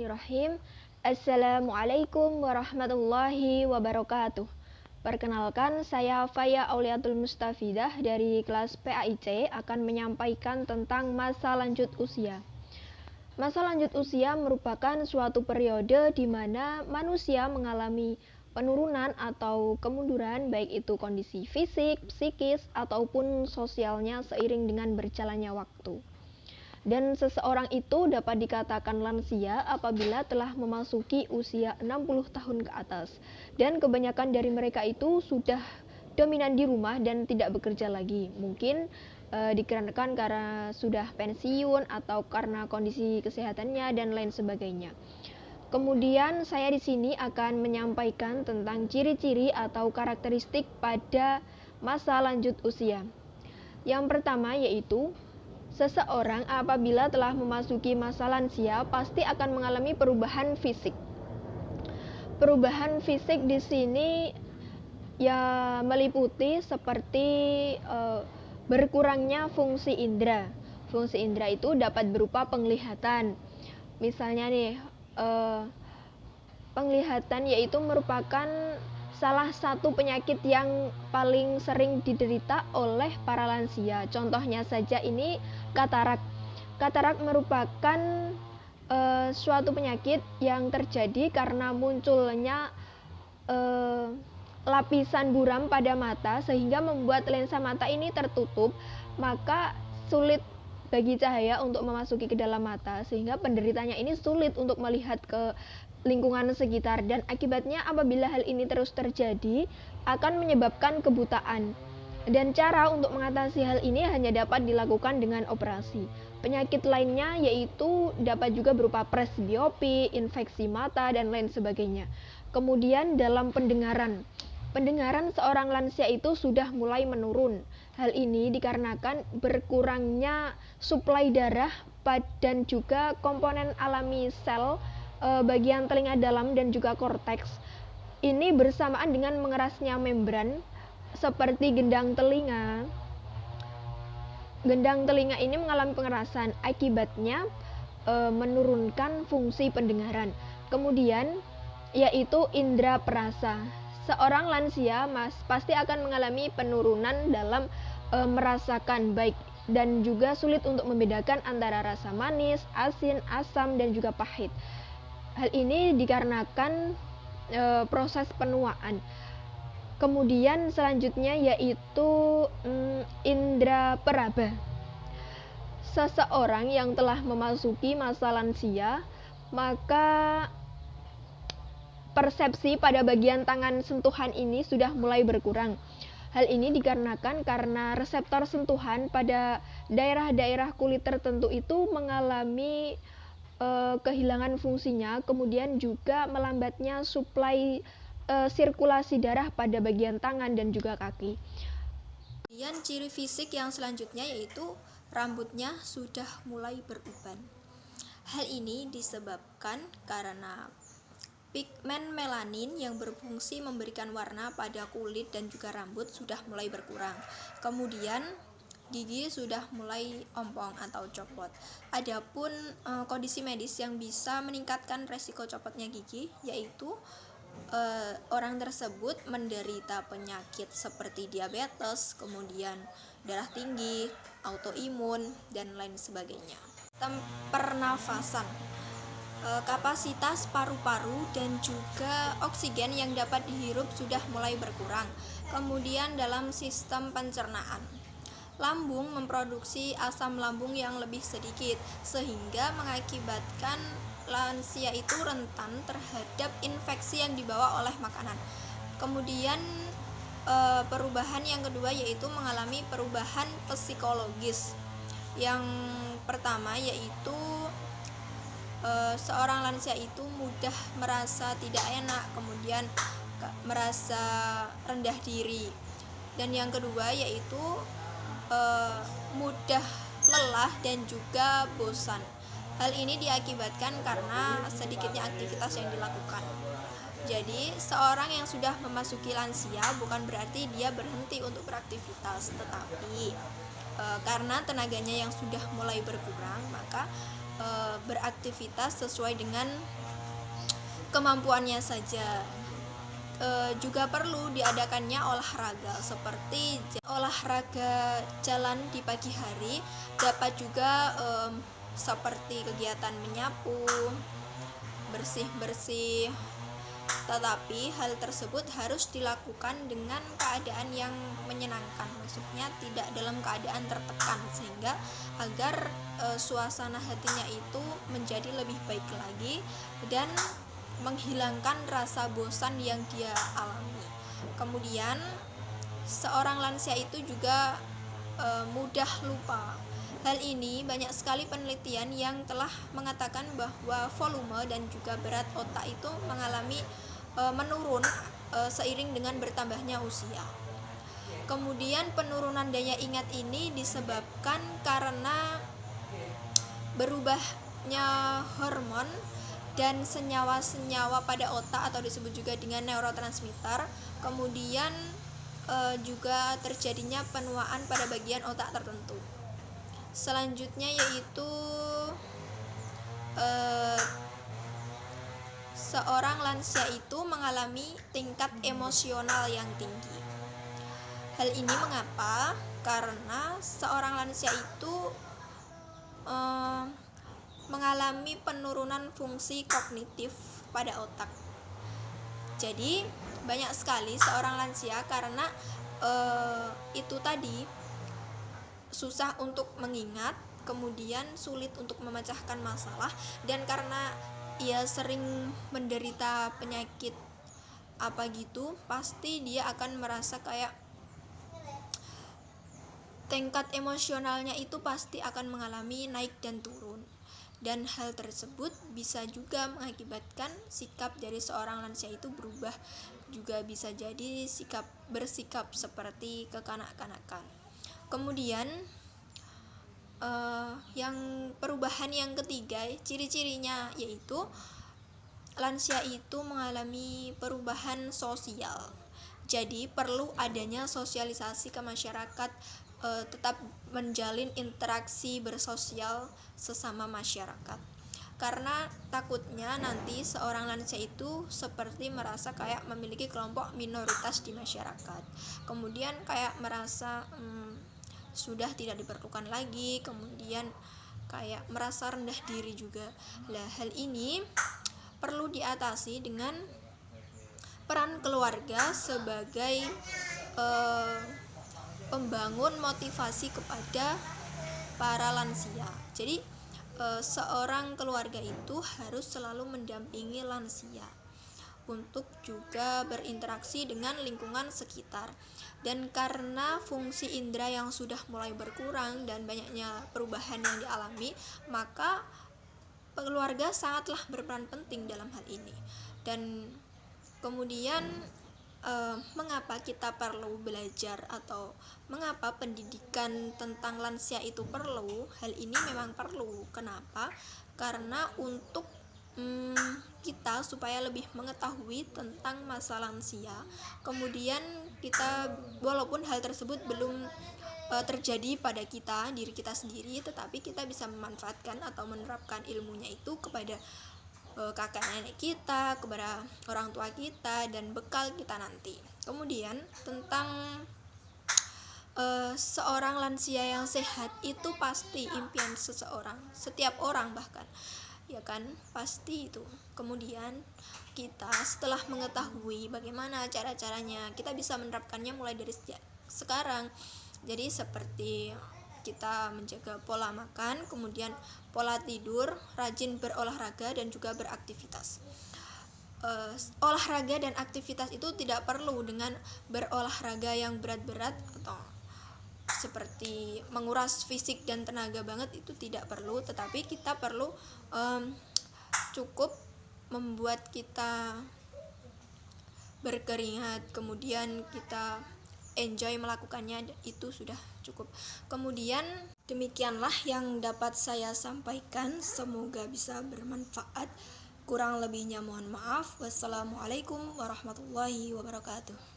Bismillahirrahmanirrahim. Assalamualaikum warahmatullahi wabarakatuh. Perkenalkan, saya Faya Auliatul Mustafidah dari kelas PAIC akan menyampaikan tentang masa lanjut usia. Masa lanjut usia merupakan suatu periode di mana manusia mengalami penurunan atau kemunduran, baik itu kondisi fisik, psikis, ataupun sosialnya seiring dengan berjalannya waktu. Dan seseorang itu dapat dikatakan lansia apabila telah memasuki usia 60 tahun ke atas. Dan kebanyakan dari mereka itu sudah dominan di rumah dan tidak bekerja lagi. Mungkin dikarenakan karena sudah pensiun atau karena kondisi kesehatannya dan lain sebagainya. Kemudian saya di sini akan menyampaikan tentang ciri-ciri atau karakteristik pada masa lanjut usia. Yang pertama yaitu seseorang apabila telah memasuki masa lansia pasti akan mengalami perubahan fisik. Perubahan fisik di sini ya meliputi seperti berkurangnya fungsi indera. Fungsi indera itu dapat berupa penglihatan. Misalnya nih, penglihatan yaitu merupakan salah satu penyakit yang paling sering diderita oleh para lansia. Contohnya saja ini katarak. Katarak merupakan suatu penyakit yang terjadi karena munculnya lapisan buram pada mata sehingga membuat lensa mata ini tertutup, maka sulit bagi cahaya untuk memasuki ke dalam mata sehingga penderitanya ini sulit untuk melihat ke lingkungan sekitar, dan akibatnya apabila hal ini terus terjadi akan menyebabkan kebutaan. Dan cara untuk mengatasi hal ini hanya dapat dilakukan dengan operasi. Penyakit lainnya yaitu dapat juga berupa presbiopi, infeksi mata, dan lain sebagainya. Kemudian dalam pendengaran seorang lansia itu sudah mulai menurun. Hal ini dikarenakan berkurangnya suplai darah dan juga komponen alami sel bagian telinga dalam dan juga korteks. Ini bersamaan dengan mengerasnya membran seperti gendang telinga. Gendang telinga ini mengalami pengerasan, akibatnya menurunkan fungsi pendengaran. Kemudian yaitu indera perasa. Seorang lansia pasti akan mengalami penurunan dalam merasakan baik dan juga sulit untuk membedakan antara rasa manis, asin, asam, dan juga pahit. Hal ini dikarenakan proses penuaan. Kemudian selanjutnya yaitu indera peraba. Seseorang yang telah memasuki masa lansia, maka persepsi pada bagian tangan sentuhan ini sudah mulai berkurang. Hal ini dikarenakan karena reseptor sentuhan pada daerah-daerah kulit tertentu itu mengalami kehilangan fungsinya, kemudian juga melambatnya suplai sirkulasi darah pada bagian tangan dan juga kaki. Kemudian ciri fisik yang selanjutnya yaitu rambutnya sudah mulai beruban. Hal ini disebabkan karena pigmen melanin yang berfungsi memberikan warna pada kulit dan juga rambut sudah mulai berkurang. Kemudian gigi sudah mulai ompong atau copot. Adapun kondisi medis yang bisa meningkatkan resiko copotnya gigi yaitu orang tersebut menderita penyakit seperti diabetes, kemudian darah tinggi, autoimun, dan lain sebagainya. Pernafasan, kapasitas paru-paru dan juga oksigen yang dapat dihirup sudah mulai berkurang. Kemudian dalam sistem pencernaan, lambung memproduksi asam lambung yang lebih sedikit sehingga mengakibatkan lansia itu rentan terhadap infeksi yang dibawa oleh makanan. Kemudian perubahan yang kedua yaitu mengalami perubahan psikologis. Yang pertama yaitu seorang lansia itu mudah merasa tidak enak, kemudian merasa rendah diri. Dan yang kedua yaitu mudah lelah dan juga bosan. Hal ini diakibatkan karena sedikitnya aktivitas yang dilakukan. Jadi, seorang yang sudah memasuki lansia bukan berarti dia berhenti untuk beraktivitas, tetapi karena tenaganya yang sudah mulai berkurang, maka beraktivitas sesuai dengan kemampuannya saja. Juga perlu diadakannya olahraga seperti olahraga jalan di pagi hari, dapat juga seperti kegiatan menyapu, bersih-bersih. Tetapi hal tersebut harus dilakukan dengan keadaan yang menyenangkan, maksudnya tidak dalam keadaan tertekan, sehingga agar suasana hatinya itu menjadi lebih baik lagi dan menghilangkan rasa bosan yang dia alami. Kemudian seorang lansia itu juga mudah lupa. Hal ini banyak sekali penelitian yang telah mengatakan bahwa volume dan juga berat otak itu mengalami menurun seiring dengan bertambahnya usia. Kemudian penurunan daya ingat ini disebabkan karena berubahnya hormon dan senyawa-senyawa pada otak atau disebut juga dengan neurotransmitter. Kemudian juga terjadinya penuaan pada bagian otak tertentu. Selanjutnya yaitu seorang lansia itu mengalami tingkat emosional yang tinggi. Hal ini mengapa? Karena seorang lansia itu mengalami penurunan fungsi kognitif pada otak. Jadi banyak sekali seorang lansia karena itu tadi susah untuk mengingat, kemudian sulit untuk memecahkan masalah, dan karena ia sering menderita penyakit apa gitu, pasti dia akan merasa kayak tingkat emosionalnya itu pasti akan mengalami naik dan turun. Dan hal tersebut bisa juga mengakibatkan sikap dari seorang lansia itu berubah, juga bisa jadi bersikap seperti kekanak-kanakan. Kemudian yang perubahan yang ketiga, ciri-cirinya yaitu lansia itu mengalami perubahan sosial. Jadi perlu adanya sosialisasi ke masyarakat, tetap menjalin interaksi bersosial sesama masyarakat, karena takutnya nanti seorang lansia itu seperti merasa kayak memiliki kelompok minoritas di masyarakat, kemudian kayak merasa sudah tidak diperlukan lagi, kemudian kayak merasa rendah diri juga. Hal ini perlu diatasi dengan peran keluarga sebagai pembangun motivasi kepada para lansia. Jadi seorang keluarga itu harus selalu mendampingi lansia untuk juga berinteraksi dengan lingkungan sekitar. Dan karena fungsi indera yang sudah mulai berkurang dan banyaknya perubahan yang dialami, maka keluarga sangatlah berperan penting dalam hal ini. Dan kemudian mengapa kita perlu belajar atau mengapa pendidikan tentang lansia itu perlu? Hal ini memang perlu. Kenapa? Karena untuk kita supaya lebih mengetahui tentang masa lansia, kemudian kita, walaupun hal tersebut belum terjadi pada diri kita sendiri, tetapi kita bisa memanfaatkan atau menerapkan ilmunya itu kepada kakak nenek kita, kepada orang tua kita, dan bekal kita nanti. Kemudian tentang seorang lansia yang sehat itu pasti impian seseorang, setiap orang bahkan, ya kan, pasti itu. Kemudian kita setelah mengetahui bagaimana cara-caranya, kita bisa menerapkannya mulai dari sekarang. Jadi seperti kita menjaga pola makan, kemudian pola tidur, rajin berolahraga dan juga beraktivitas. Olahraga dan aktivitas itu tidak perlu dengan berolahraga yang berat-berat atau seperti menguras fisik dan tenaga banget, itu tidak perlu, tetapi kita perlu cukup membuat kita berkeringat, kemudian kita enjoy melakukannya, itu sudah cukup. Kemudian demikianlah yang dapat saya sampaikan, semoga bisa bermanfaat. Kurang lebihnya mohon maaf. Wassalamualaikum warahmatullahi wabarakatuh.